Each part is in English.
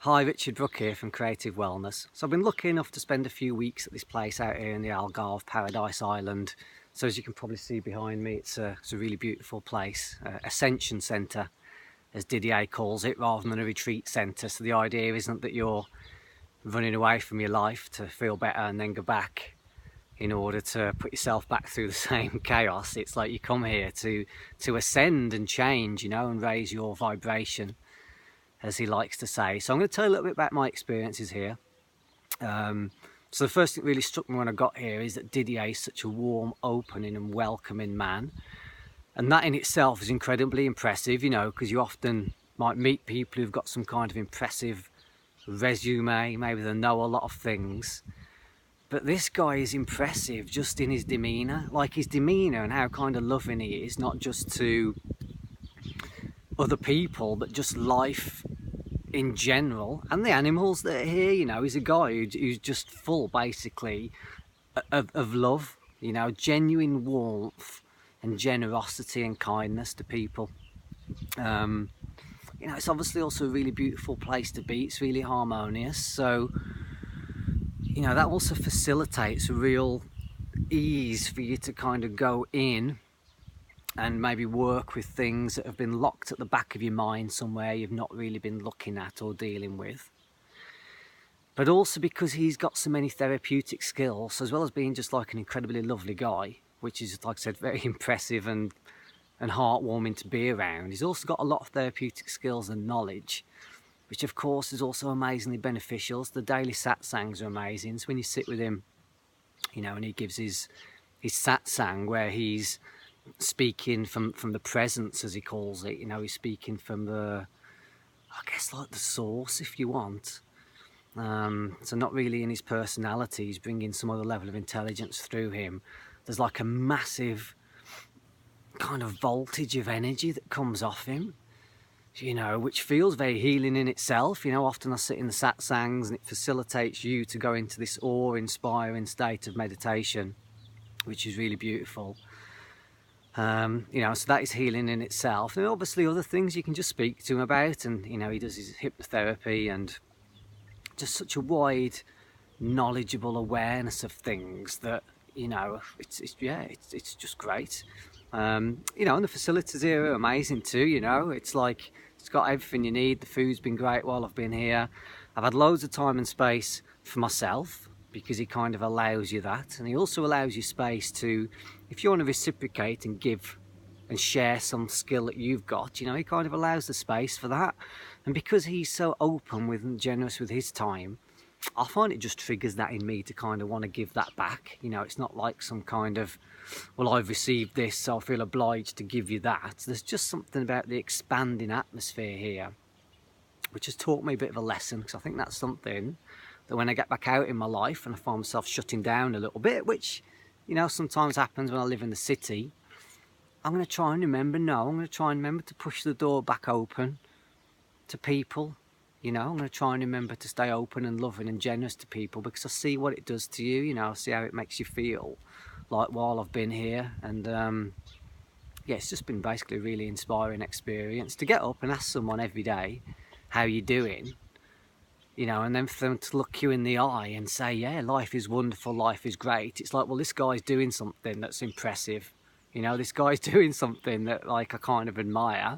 Hi, Richard Brook here from Creative Wellness. So I've been lucky enough to spend a few weeks at this place out here in the Algarve Paradise Island. So as you can probably see behind me, it's a really beautiful place, Ascension Centre as Didier calls it, rather than a retreat centre. So the idea isn't that you're running away from your life to feel better and then go back in order to put yourself back through the same chaos. It's like you come here to ascend and change, and raise your vibration, as he likes to say. So I'm going to tell you a little bit about my experiences here. So the first thing that really struck me when I got here is that Didier is such a warm, opening and welcoming man. And that in itself is incredibly impressive, because you often might meet people who've got some kind of impressive resume, maybe they know a lot of things. But this guy is impressive just in his demeanour, like his demeanour and how kind of loving he is, not just to other people, but just life in general, and the animals that are here. He's a guy who's just full, basically, of love, genuine warmth and generosity and kindness to people. It's obviously also a really beautiful place to be. It's really harmonious, so that also facilitates a real ease for you to kind of go in and maybe work with things that have been locked at the back of your mind somewhere you've not really been looking at or dealing with. But also because he's got so many therapeutic skills, as well as being just like an incredibly lovely guy, which is, like I said, very impressive and heartwarming to be around. He's also got a lot of therapeutic skills and knowledge, which of course is also amazingly beneficial. So the daily satsangs are amazing. So when you sit with him, and he gives his satsang where he's speaking from the presence, as he calls it, he's speaking from the, I guess, like the source, if you want. So not really in his personality, he's bringing some other level of intelligence through him. There's like a massive kind of voltage of energy that comes off him, which feels very healing in itself. Often I sit in the satsangs and it facilitates you to go into this awe-inspiring state of meditation, which is really beautiful. So that is healing in itself. And obviously other things you can just speak to him about, and he does his hypnotherapy and just such a wide, knowledgeable awareness of things that it's just great. And the facilities here are amazing too. It's like it's got everything you need. The food's been great while I've been here. I've had loads of time and space for myself, because he kind of allows you that, and he also allows you space to, if you want to reciprocate and give and share some skill that you've got, he kind of allows the space for that. And because he's so open with and generous with his time, I find it just triggers that in me to kind of want to give that back. It's not like some kind of, well, I've received this, so I feel obliged to give you that. There's just something about the expanding atmosphere here which has taught me a bit of a lesson, because I think that's something that when I get back out in my life and I find myself shutting down a little bit, which sometimes happens when I live in the city, I'm going to try and remember, to push the door back open to people. I'm going to try and remember to stay open and loving and generous to people, because I see what it does to you. I see how it makes you feel like while I've been here. And yeah, it's just been basically a really inspiring experience to get up and ask someone every day, how you doing? And then for them to look you in the eye and say, yeah, life is wonderful, life is great. It's like, well, this guy's doing something that's impressive. This guy's doing something that, like, I kind of admire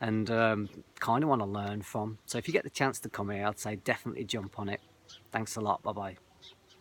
and kind of want to learn from. So if you get the chance to come here, I'd say definitely jump on it. Thanks a lot. Bye-bye.